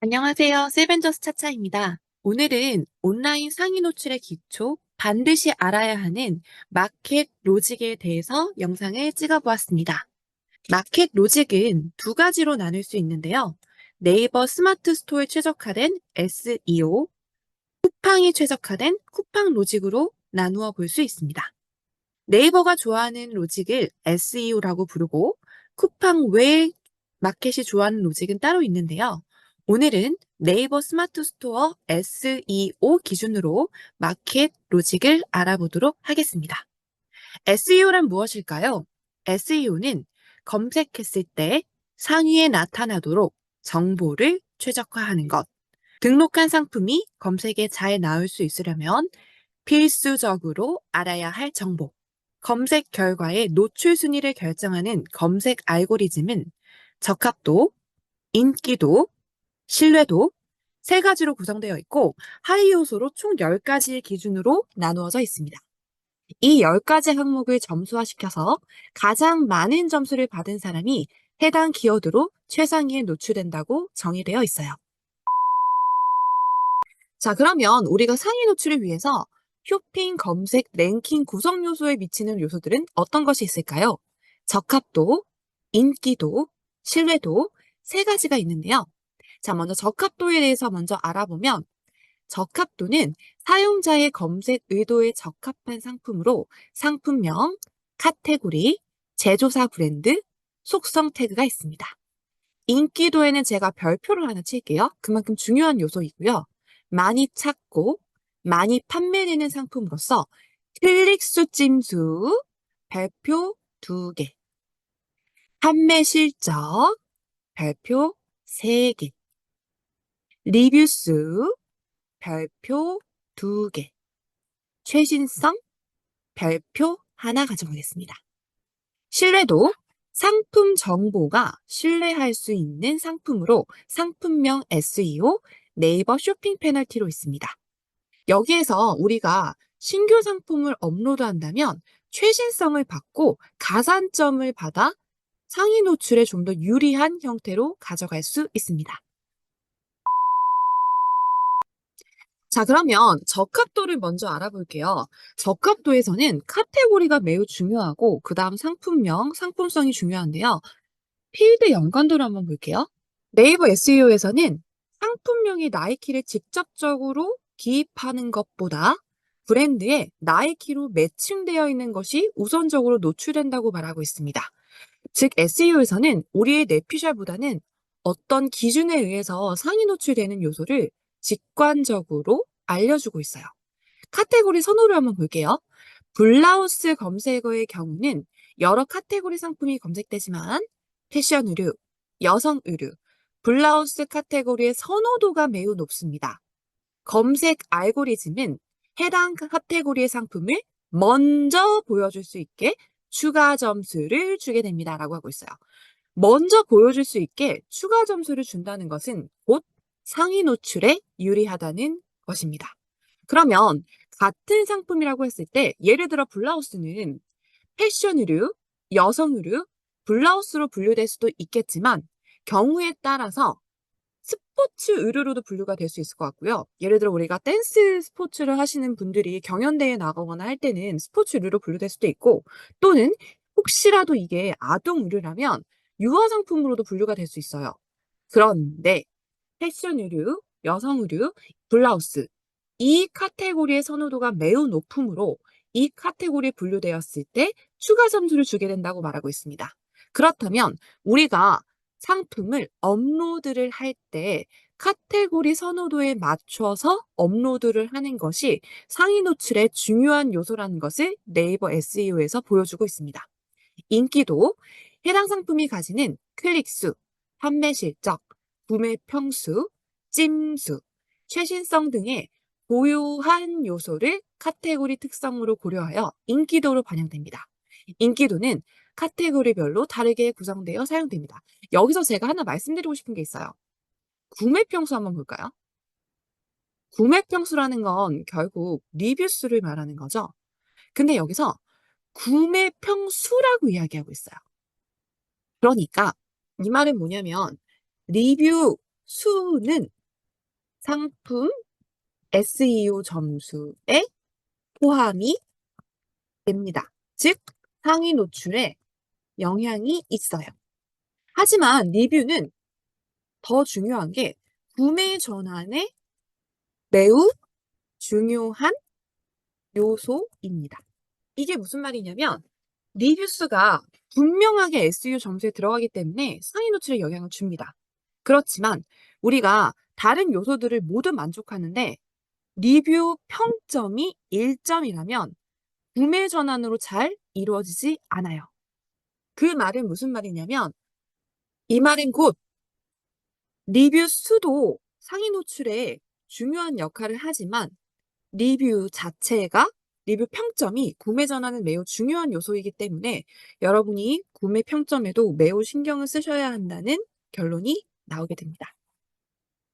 안녕하세요. 세벤저스 차차입니다. 오늘은 온라인 상위 노출의 기초, 반드시 알아야 하는 마켓 로직에 대해서 영상을 찍어 보았습니다. 마켓 로직은 두 가지로 나눌 수 있는데요. 네이버 스마트 스토어에 최적화된 SEO, 쿠팡이 최적화된 쿠팡 로직으로 나누어 볼 수 있습니다. 네이버가 좋아하는 로직을 SEO라고 부르고 쿠팡 외 마켓이 좋아하는 로직은 따로 있는데요. 오늘은 네이버 스마트 스토어 SEO 기준으로 마켓 로직을 알아보도록 하겠습니다. SEO란 무엇일까요? SEO는 검색했을 때 상위에 나타나도록 정보를 최적화하는 것. 등록한 상품이 검색에 잘 나올 수 있으려면 필수적으로 알아야 할 정보. 검색 결과의 노출 순위를 결정하는 검색 알고리즘은 적합도, 인기도, 신뢰도 세 가지로 구성되어 있고 하위 요소로 총 10가지의 기준으로 나누어져 있습니다. 이 10가지 항목을 점수화시켜서 가장 많은 점수를 받은 사람이 해당 키워드로 최상위에 노출된다고 정의되어 있어요. 자, 그러면 우리가 상위 노출을 위해서 쇼핑, 검색, 랭킹 구성 요소에 미치는 요소들은 어떤 것이 있을까요? 적합도, 인기도, 신뢰도 세 가지가 있는데요. 자, 먼저 적합도에 대해서 먼저 알아보면 적합도는 사용자의 검색 의도에 적합한 상품으로 상품명, 카테고리, 제조사 브랜드, 속성 태그가 있습니다. 인기도에는 제가 별표를 하나 칠게요. 그만큼 중요한 요소이고요. 많이 찾고 많이 판매되는 상품으로서 클릭수 찜수 별표 2개, 판매 실적 별표 3개, 리뷰수 별표 2개, 최신성 별표 하나 가져가겠습니다. 신뢰도 상품 정보가 신뢰할 수 있는 상품으로 상품명 SEO 네이버 쇼핑 페널티로 있습니다. 여기에서 우리가 신규 상품을 업로드한다면 최신성을 받고 가산점을 받아 상위 노출에 좀 더 유리한 형태로 가져갈 수 있습니다. 자, 그러면 적합도를 먼저 알아볼게요. 적합도에서는 카테고리가 매우 중요하고 그 다음 상품명, 상품성이 중요한데요. 필드 연관도를 한번 볼게요. 네이버 SEO에서는 상품명이 나이키를 직접적으로 기입하는 것보다 브랜드에 나이키로 매칭되어 있는 것이 우선적으로 노출된다고 말하고 있습니다. 즉, SEO에서는 우리의 내피셜보다는 어떤 기준에 의해서 상위 노출되는 요소를 직관적으로 알려주고 있어요. 카테고리 선호를 한번 볼게요. 블라우스 검색어의 경우는 여러 카테고리 상품이 검색되지만 패션 의류, 여성 의류, 블라우스 카테고리의 선호도가 매우 높습니다. 검색 알고리즘은 해당 카테고리의 상품을 먼저 보여줄 수 있게 추가 점수를 주게 됩니다. 라고 하고 있어요. 먼저 보여줄 수 있게 추가 점수를 준다는 것은 곧 상위 노출에 유리하다는 것입니다. 그러면 같은 상품이라고 했을 때 예를 들어 블라우스는 패션 의류, 여성 의류, 블라우스로 분류될 수도 있겠지만 경우에 따라서 스포츠 의류로도 분류가 될 수 있을 것 같고요. 예를 들어 우리가 댄스 스포츠를 하시는 분들이 경연대회에 나가거나 할 때는 스포츠 의류로 분류될 수도 있고 또는 혹시라도 이게 아동 의류라면 유아 상품으로도 분류가 될 수 있어요. 그런데 패션 의류, 여성 의류, 블라우스 이 카테고리의 선호도가 매우 높으므로 이 카테고리에 분류되었을 때 추가 점수를 주게 된다고 말하고 있습니다. 그렇다면 우리가 상품을 업로드를 할 때 카테고리 선호도에 맞춰서 업로드를 하는 것이 상위 노출의 중요한 요소라는 것을 네이버 SEO에서 보여주고 있습니다. 인기도 해당 상품이 가지는 클릭수, 판매 실적, 구매 평수, 찜수, 최신성 등의 고유한 요소를 카테고리 특성으로 고려하여 인기도로 반영됩니다. 인기도는 카테고리별로 다르게 구성되어 사용됩니다. 여기서 제가 하나 말씀드리고 싶은 게 있어요. 구매 평수 한번 볼까요? 구매 평수라는 건 결국 리뷰 수를 말하는 거죠. 근데 여기서 구매 평수라고 이야기하고 있어요. 그러니까 이 말은 뭐냐면 리뷰 수는 상품 SEO 점수에 포함이 됩니다. 즉, 상위 노출에 영향이 있어요. 하지만 리뷰는 더 중요한 게 구매 전환에 매우 중요한 요소입니다. 이게 무슨 말이냐면 리뷰 수가 분명하게 SEO 점수에 들어가기 때문에 상위 노출에 영향을 줍니다. 그렇지만 우리가 다른 요소들을 모두 만족하는데 리뷰 평점이 1점이라면 구매 전환으로 잘 이루어지지 않아요. 그 말은 무슨 말이냐면 이 말은 곧 리뷰 수도 상위 노출에 중요한 역할을 하지만 리뷰 자체가 리뷰 평점이 구매 전환은 매우 중요한 요소이기 때문에 여러분이 구매 평점에도 매우 신경을 쓰셔야 한다는 결론이 나오게 됩니다.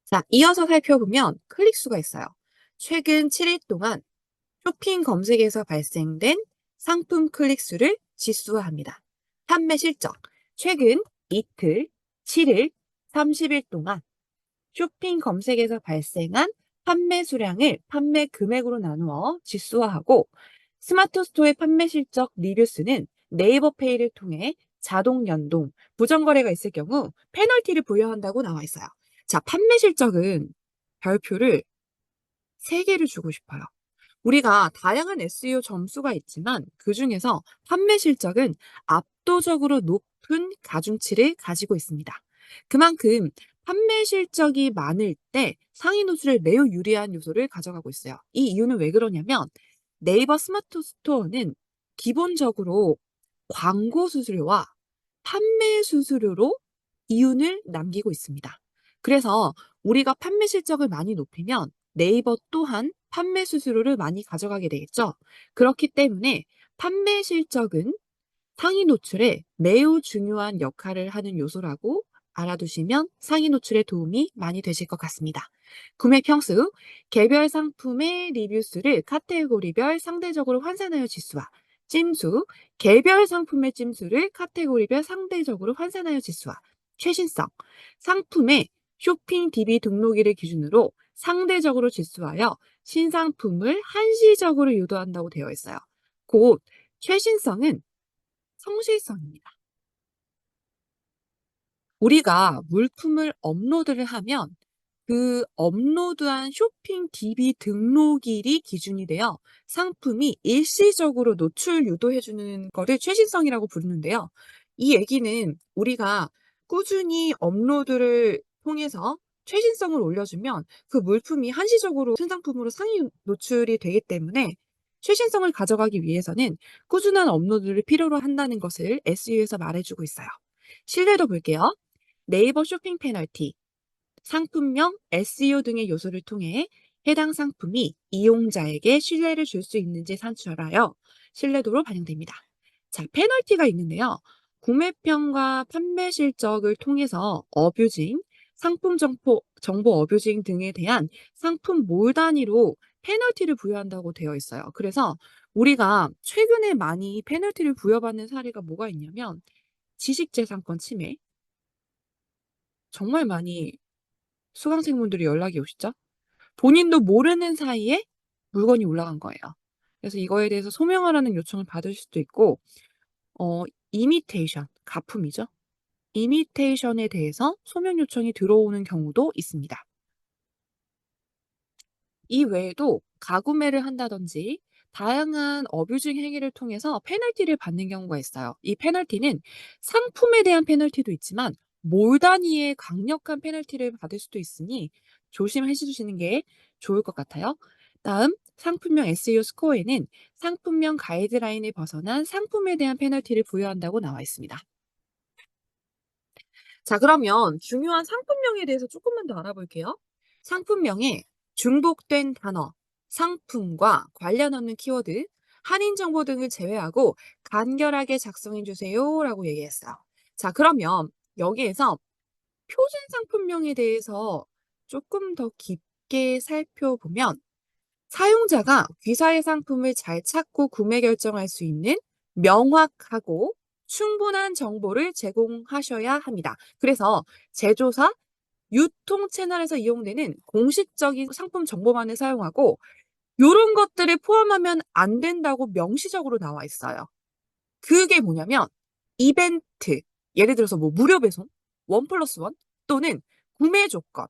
자, 이어서 살펴보면 클릭수가 있어요. 최근 7일 동안 쇼핑 검색에서 발생된 상품 클릭수를 지수화합니다. 판매 실적, 최근 이틀, 7일, 30일 동안 쇼핑 검색에서 발생한 판매 수량을 판매 금액으로 나누어 지수화하고 스마트 스토어의 판매 실적 리뷰 수는 네이버 페이를 통해 자동 연동, 부정 거래가 있을 경우 페널티를 부여한다고 나와 있어요. 자, 판매 실적은 별표를 3개를 주고 싶어요. 우리가 다양한 SEO 점수가 있지만 그중에서 판매 실적은 압도적으로 높은 가중치를 가지고 있습니다. 그만큼 판매 실적이 많을 때 상위 노출에 매우 유리한 요소를 가져가고 있어요. 이 이유는 왜 그러냐면 네이버 스마트 스토어는 기본적으로 광고 수수료와 판매 수수료로 이윤을 남기고 있습니다. 그래서 우리가 판매 실적을 많이 높이면 네이버 또한 판매 수수료를 많이 가져가게 되겠죠. 그렇기 때문에 판매 실적은 상위 노출에 매우 중요한 역할을 하는 요소라고 알아두시면 상위 노출에 도움이 많이 되실 것 같습니다. 구매 평수, 개별 상품의 리뷰 수를 카테고리별 상대적으로 환산하여 지수화, 찜수, 개별 상품의 찜수를 카테고리별 상대적으로 환산하여 지수화, 최신성, 상품의 쇼핑 DB 등록일을 기준으로 상대적으로 지수하여 신상품을 한시적으로 유도한다고 되어 있어요. 곧 최신성은 성실성입니다. 우리가 물품을 업로드를 하면 그 업로드한 쇼핑 DB 등록일이 기준이 되어 상품이 일시적으로 노출 유도해주는 거를 최신성이라고 부르는데요. 이 얘기는 우리가 꾸준히 업로드를 통해서 최신성을 올려주면 그 물품이 한시적으로 신상품으로 상위 노출이 되기 때문에 최신성을 가져가기 위해서는 꾸준한 업로드를 필요로 한다는 것을 SEO에서 말해주고 있어요. 신뢰도 볼게요. 네이버 쇼핑 페널티, 상품명, SEO 등의 요소를 통해 해당 상품이 이용자에게 신뢰를 줄 수 있는지 산출하여 신뢰도로 반영됩니다. 자, 페널티가 있는데요. 구매평과 판매 실적을 통해서 어뷰징, 상품 정보 어뷰징 등에 대한 상품 몰 단위로 페널티를 부여한다고 되어 있어요. 그래서 우리가 최근에 많이 페널티를 부여받는 사례가 뭐가 있냐면 지식재산권 침해, 정말 많이 수강생분들이 연락이 오시죠. 본인도 모르는 사이에 물건이 올라간 거예요. 그래서 이거에 대해서 소명하라는 요청을 받을 수도 있고 이미테이션, 가품이죠. 이미테이션에 대해서 소명 요청이 들어오는 경우도 있습니다. 이 외에도 가구매를 한다든지 다양한 어뷰징 행위를 통해서 페널티를 받는 경우가 있어요. 이 페널티는 상품에 대한 페널티도 있지만 몰 단위의 강력한 페널티를 받을 수도 있으니 조심해 주시는 게 좋을 것 같아요. 다음, 상품명 SEO 스코어에는 상품명 가이드라인을 벗어난 상품에 대한 페널티를 부여한다고 나와 있습니다. 자, 그러면 중요한 상품명에 대해서 조금만 더 알아볼게요. 상품명에 중복된 단어, 상품과 관련 없는 키워드, 할인 정보 등을 제외하고 간결하게 작성해 주세요라고 얘기했어요. 자, 그러면 여기에서 표준 상품명에 대해서 조금 더 깊게 살펴보면 사용자가 귀사의 상품을 잘 찾고 구매 결정할 수 있는 명확하고 충분한 정보를 제공하셔야 합니다. 그래서 제조사, 유통 채널에서 이용되는 공식적인 상품 정보만을 사용하고 요런 것들을 포함하면 안 된다고 명시적으로 나와 있어요. 그게 뭐냐면 이벤트, 예를 들어서 뭐 무료 배송, 1+1 또는 구매 조건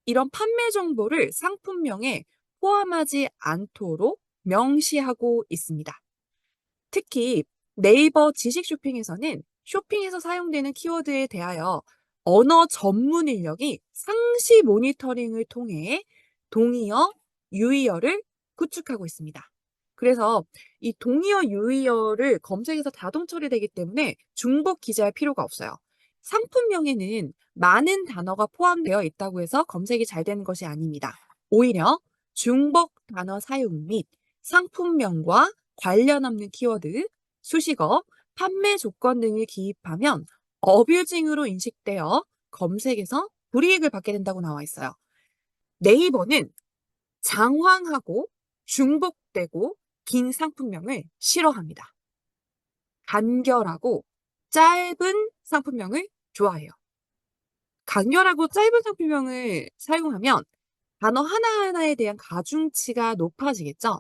이런 판매 정보를 상품명에 포함하지 않도록 명시하고 있습니다. 특히 네이버 지식 쇼핑에서는 쇼핑에서 사용되는 키워드에 대하여 언어 전문 인력이 상시 모니터링을 통해 동의어, 유의어를 구축하고 있습니다. 그래서 이 동의어, 유의어를 검색에서 자동 처리되기 때문에 중복 기재할 필요가 없어요. 상품명에는 많은 단어가 포함되어 있다고 해서 검색이 잘 되는 것이 아닙니다. 오히려 중복 단어 사용 및 상품명과 관련 없는 키워드, 수식어, 판매 조건 등을 기입하면 어뷰징으로 인식되어 검색에서 불이익을 받게 된다고 나와 있어요. 네이버는 장황하고 중복되고 긴 상품명을 싫어합니다. 간결하고 짧은 상품명을 좋아해요. 간결하고 짧은 상품명을 사용하면 단어 하나하나에 대한 가중치가 높아지겠죠?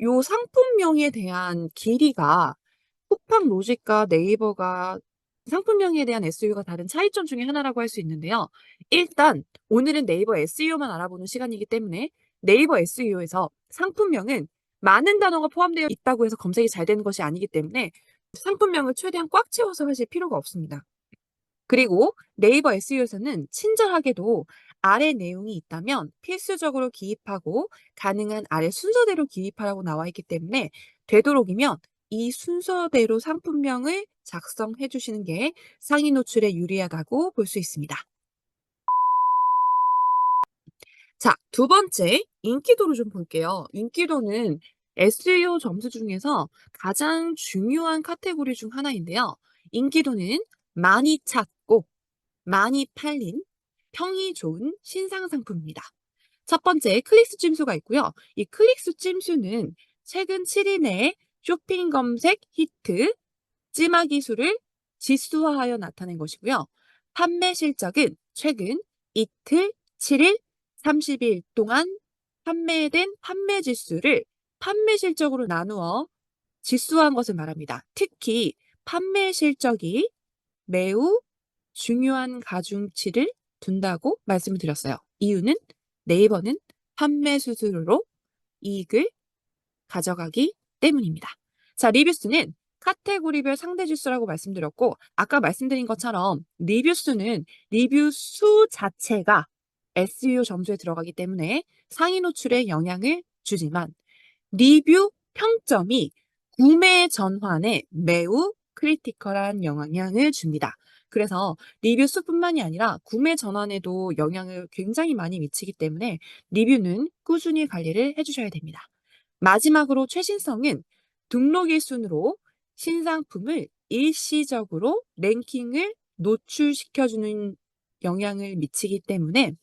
요 상품명에 대한 길이가 쿠팡 로직과 네이버가 상품명에 대한 SEO가 다른 차이점 중에 하나라고 할 수 있는데요. 일단 오늘은 네이버 SEO만 알아보는 시간이기 때문에 네이버 SEO에서 상품명은 많은 단어가 포함되어 있다고 해서 검색이 잘 되는 것이 아니기 때문에 상품명을 최대한 꽉 채워서 하실 필요가 없습니다. 그리고 네이버 SEO에서는 친절하게도 아래 내용이 있다면 필수적으로 기입하고 가능한 아래 순서대로 기입하라고 나와 있기 때문에 되도록이면 이 순서대로 상품명을 작성해 주시는 게 상위 노출에 유리하다고 볼 수 있습니다. 자, 두 번째 인기도를 좀 볼게요. 인기도는 SEO 점수 중에서 가장 중요한 카테고리 중 하나인데요. 인기도는 많이 찾고 많이 팔린 평이 좋은 신상 상품입니다. 첫 번째 클릭수 찜수가 있고요. 이 클릭수 찜수는 최근 7일 내에 쇼핑 검색 히트 찜하기 수를 지수화하여 나타낸 것이고요. 판매 실적은 최근 이틀, 7일, 30일 동안 판매된 판매 지수를 판매 실적으로 나누어 지수화한 것을 말합니다. 특히 판매 실적이 매우 중요한 가중치를 둔다고 말씀을 드렸어요. 이유는 네이버는 판매 수수료로 이익을 가져가기 때문입니다. 자, 리뷰수는 카테고리별 상대 지수라고 말씀드렸고, 아까 말씀드린 것처럼 리뷰수는 리뷰 수 자체가 SEO 점수에 들어가기 때문에 상위 노출에 영향을 주지만 리뷰 평점이 구매 전환에 매우 크리티컬한 영향을 줍니다. 그래서 리뷰 수뿐만이 아니라 구매 전환에도 영향을 굉장히 많이 미치기 때문에 리뷰는 꾸준히 관리를 해주셔야 됩니다. 마지막으로 최신성은 등록일 순으로 신상품을 일시적으로 랭킹을 노출시켜주는 영향을 미치기 때문에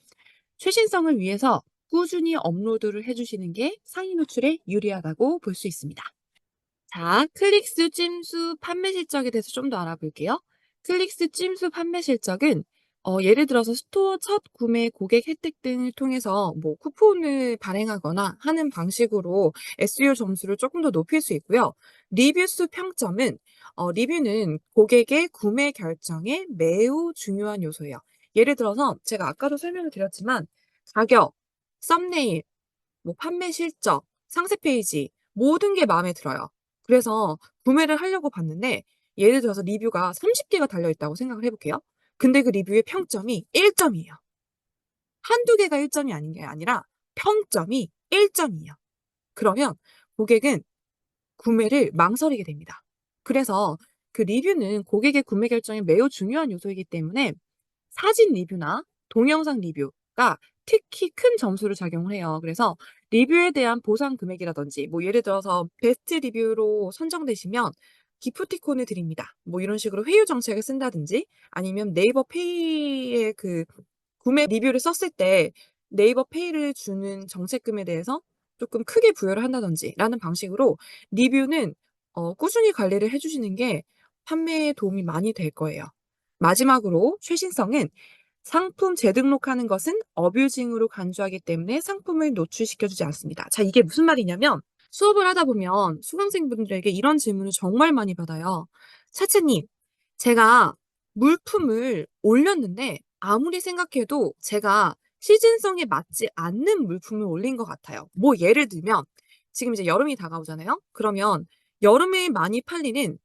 최신성을 위해서 꾸준히 업로드를 해주시는 게 상위 노출에 유리하다고 볼 수 있습니다. 자, 클릭수 찜수 판매 실적에 대해서 좀 더 알아볼게요. 클릭수 찜수 판매 실적은 예를 들어서 스토어 첫 구매 고객 혜택 등을 통해서 뭐 쿠폰을 발행하거나 하는 방식으로 SEO 점수를 조금 더 높일 수 있고요. 리뷰수 평점은 리뷰는 고객의 구매 결정에 매우 중요한 요소예요. 예를 들어서 제가 아까도 설명을 드렸지만 가격, 썸네일, 뭐 판매 실적, 상세 페이지 모든 게 마음에 들어요. 그래서 구매를 하려고 봤는데 예를 들어서 리뷰가 30개가 달려 있다고 생각을 해 볼게요. 근데 그 리뷰의 평점이 1 점이에요. 한두 개가 1 점이 아닌 게 아니라 평점이 1 점이에요. 그러면 고객은 구매를 망설이게 됩니다. 그래서 그 리뷰는 고객의 구매 결정에 매우 중요한 요소이기 때문에 사진 리뷰나 동영상 리뷰가 특히 큰 점수를 작용을 해요. 그래서 리뷰에 대한 보상 금액이라든지 뭐 예를 들어서 베스트 리뷰로 선정되시면 기프티콘을 드립니다. 뭐 이런 식으로 회유 정책을 쓴다든지 아니면 네이버 페이의 그 구매 리뷰를 썼을 때 네이버 페이를 주는 정책금에 대해서 조금 크게 부여를 한다든지 라는 방식으로 리뷰는 꾸준히 관리를 해 주시는 게 판매에 도움이 많이 될 거예요. 마지막으로 최신성은 상품 재등록하는 것은 어뷰징으로 간주하기 때문에 상품을 노출시켜 주지 않습니다. 자, 이게 무슨 말이냐면 수업을 하다 보면 수강생분들에게 이런 질문을 정말 많이 받아요. "차차님, 제가 물품을 올렸는데 아무리 생각해도 제가 시즌성에 맞지 않는 물품을 올린 것 같아요." 뭐 예를 들면 지금 이제 여름이 다가오잖아요. 그러면 여름에 많이 팔리는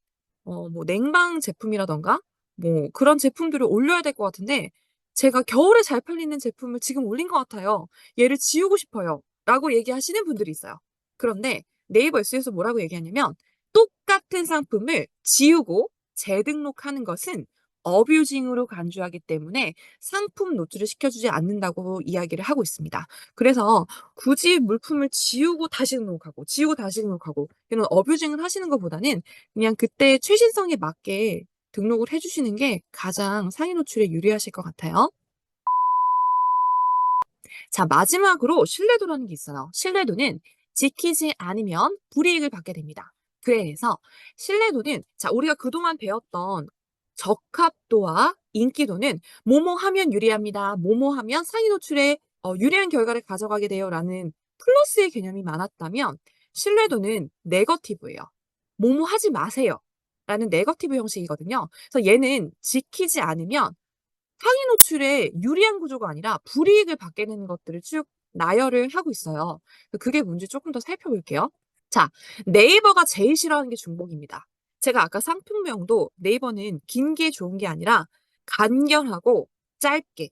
뭐 냉방 제품이라든가 뭐 그런 제품들을 올려야 될 것 같은데 제가 겨울에 잘 팔리는 제품을 지금 올린 것 같아요. "얘를 지우고 싶어요." 라고 얘기하시는 분들이 있어요. 그런데 네이버 SEO에서 뭐라고 얘기하냐면 똑같은 상품을 지우고 재등록하는 것은 어뷰징으로 간주하기 때문에 상품 노출을 시켜주지 않는다고 이야기를 하고 있습니다. 그래서 굳이 물품을 지우고 다시 등록하고 지우고 다시 등록하고 이런 어뷰징을 하시는 것보다는 그냥 그때 최신성에 맞게 등록을 해 주시는 게 가장 상위 노출에 유리하실 것 같아요. 자, 마지막으로 신뢰도라는 게 있어요. 신뢰도는 지키지 않으면 불이익을 받게 됩니다. 그래서 신뢰도는 자, 우리가 그동안 배웠던 적합도와 인기도는 "뭐뭐 하면 유리합니다. 뭐뭐 하면 상위 노출에 유리한 결과를 가져가게 돼요."라는 플러스의 개념이 많았다면 신뢰도는 네거티브예요. "뭐뭐 하지 마세요."라는 네거티브 형식이거든요. 그래서 얘는 지키지 않으면 상위 노출에 유리한 구조가 아니라 불이익을 받게 되는 것들을 쭉 나열을 하고 있어요. 그게 뭔지 조금 더 살펴볼게요. 자, 네이버가 제일 싫어하는 게 중복입니다. 제가 아까 상품명도 네이버는 긴 게 좋은 게 아니라 간결하고 짧게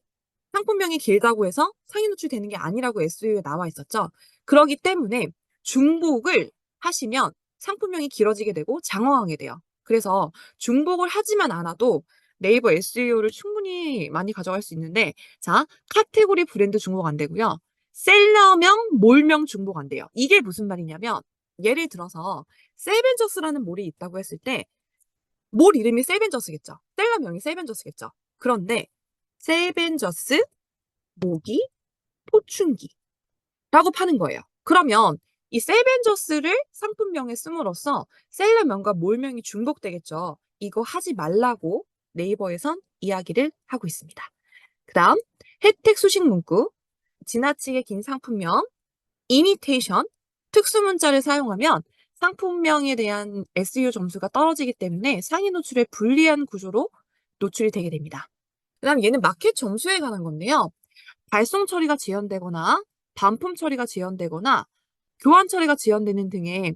상품명이 길다고 해서 상위 노출되는 게 아니라고 SEO에 나와 있었죠. 그러기 때문에 중복을 하시면 상품명이 길어지게 되고 장황하게 돼요. 그래서 중복을 하지만 않아도 네이버 SEO를 충분히 많이 가져갈 수 있는데 자, 카테고리 브랜드 중복 안 되고요. 셀러명, 몰명 중복 안 돼요. 이게 무슨 말이냐면 예를 들어서 세벤저스라는 몰이 있다고 했을 때 몰 이름이 세벤저스겠죠. 셀러명이 세벤저스겠죠. 그런데 세벤저스 모기, 포춘기라고 파는 거예요. 그러면 이 세벤저스를 상품명에 씀으로써 셀러명과 몰명이 중복되겠죠. 이거 하지 말라고 네이버에선 이야기를 하고 있습니다. 그다음 혜택 수식 문구, 지나치게 긴 상품명, 이미테이션, 특수 문자를 사용하면 상품명에 대한 SEO 점수가 떨어지기 때문에 상위 노출에 불리한 구조로 노출이 되게 됩니다. 그다음 얘는 마켓 점수에 관한 건데요. 발송 처리가 지연되거나 반품 처리가 지연되거나 교환 처리가 지연되는 등의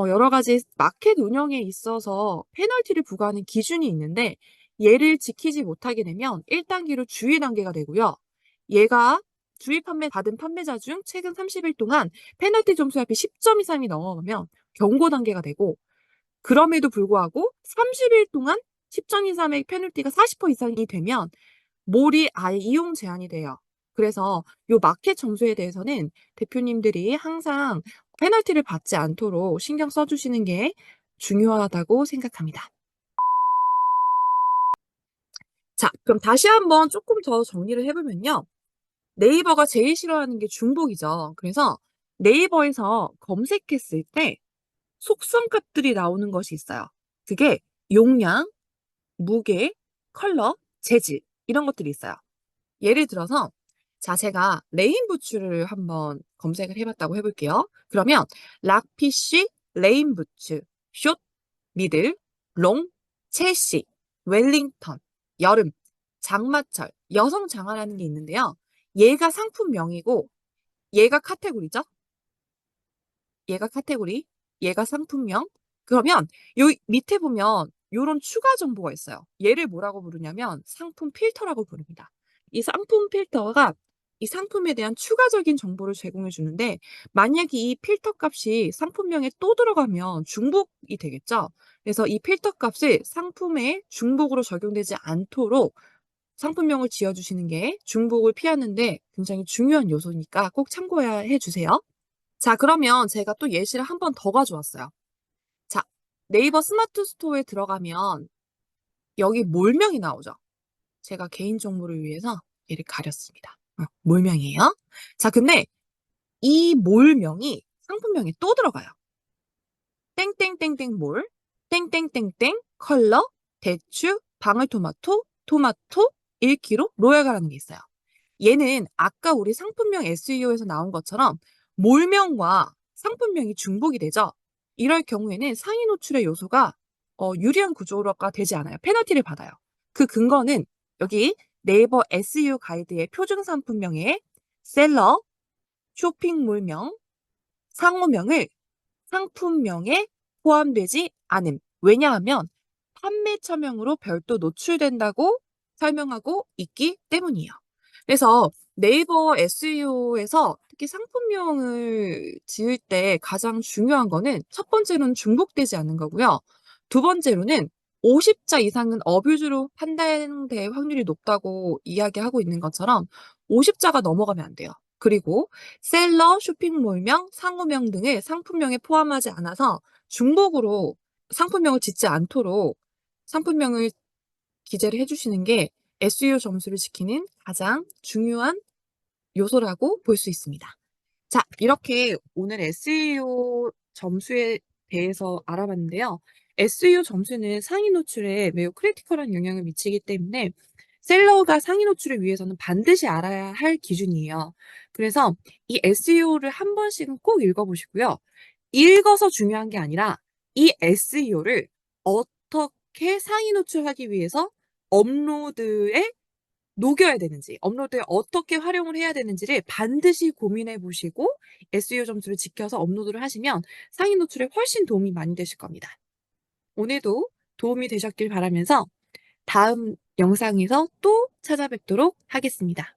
여러 가지 마켓 운영에 있어서 페널티를 부과하는 기준이 있는데 얘를 지키지 못하게 되면 1 단계로 주의 단계가 되고요. 얘가 주의 판매 받은 판매자 중 최근 30일 동안 페널티 점수 합이 10점 이상이 넘어가면 경고 단계가 되고 그럼에도 불구하고 30일 동안 10점 이상의 페널티가 40% 이상이 되면 몰이 아예 이용 제한이 돼요. 그래서 요 마켓 점수에 대해서는 대표님들이 항상 페널티를 받지 않도록 신경 써 주시는 게 중요하다고 생각합니다. 자, 그럼 다시 한번 조금 더 정리를 해 보면요. 네이버가 제일 싫어하는 게 중복이죠. 그래서 네이버에서 검색했을 때 속성값들이 나오는 것이 있어요. 그게 용량, 무게, 컬러, 재질 이런 것들이 있어요. 예를 들어서 자, 제가 레인 부츠를 한번 검색을 해 봤다고 해 볼게요. 그러면 락피쉬 레인 부츠, 숏, 미들, 롱, 첼시, 웰링턴, 여름, 장마철, 여성 장화라는 게 있는데요. 얘가 상품명이고 얘가 카테고리죠. 얘가 카테고리, 얘가 상품명. 그러면 요 밑에 보면 요런 추가 정보가 있어요. 얘를 뭐라고 부르냐면 상품 필터라고 부릅니다. 이 상품 필터가 이 상품에 대한 추가적인 정보를 제공해 주는데 만약에 이 필터 값이 상품명에 또 들어가면 중복이 되겠죠. 그래서 이 필터 값을 상품에 중복으로 적용되지 않도록 상품명을 지어 주시는 게 중복을 피하는 데 굉장히 중요한 요소니까 꼭 참고해 주세요. 자, 그러면 제가 또 예시를 한 번 더 가져왔어요. 자, 네이버 스마트 스토어에 들어가면 여기 몰명이 나오죠. 제가 개인 정보를 위해서 얘를 가렸습니다. 몰명이에요. 자, 근데 이 몰명이 상품명에 또 들어가요. 땡땡땡땡 몰, 땡땡땡땡 컬러, 대추, 방울토마토, 토마토, 읽기로 로얄가라는 게 있어요. 얘는 아까 우리 상품명 SEO에서 나온 것처럼 몰명과 상품명이 중복이 되죠. 이럴 경우에는 상위 노출의 요소가 유리한 구조가 되지 않아요. 페널티를 받아요. 그 근거는 여기 네이버 SEO 가이드의 표준 상품명에 셀러, 쇼핑몰명, 상호명을 상품명에 포함되지 않음. 왜냐하면 판매처명으로 별도 노출된다고 설명하고 있기 때문이에요. 그래서 네이버 SEO에서 특히 상품명을 지을 때 가장 중요한 거는 첫 번째로는 중복되지 않는 거고요. 두 번째로는 50자 이상은 어뷰즈로 판단될 확률이 높다고 이야기하고 있는 것처럼 50자가 넘어가면 안 돼요. 그리고 셀러, 쇼핑몰명, 상호명 등을 상품명에 포함하지 않아서 중복으로 상품명을 짓지 않도록 상품명을 기재를 해 주시는 게 SEO 점수를 지키는 가장 중요한 요소라고 볼 수 있습니다. 자, 이렇게 오늘 SEO 점수에 대해서 알아봤는데요. SEO 점수는 상위 노출에 매우 크리티컬한 영향을 미치기 때문에 셀러가 상위 노출을 위해서는 반드시 알아야 할 기준이에요. 그래서 이 SEO를 한 번씩은 꼭 읽어보시고요. 읽어서 중요한 게 아니라 이 SEO를 어떻게 상위 노출하기 위해서 업로드에 녹여야 되는지, 업로드에 어떻게 활용을 해야 되는지를 반드시 고민해 보시고 SEO 점수를 지켜서 업로드를 하시면 상위 노출에 훨씬 도움이 많이 되실 겁니다. 오늘도 도움이 되셨길 바라면서 다음 영상에서 또 찾아뵙도록 하겠습니다.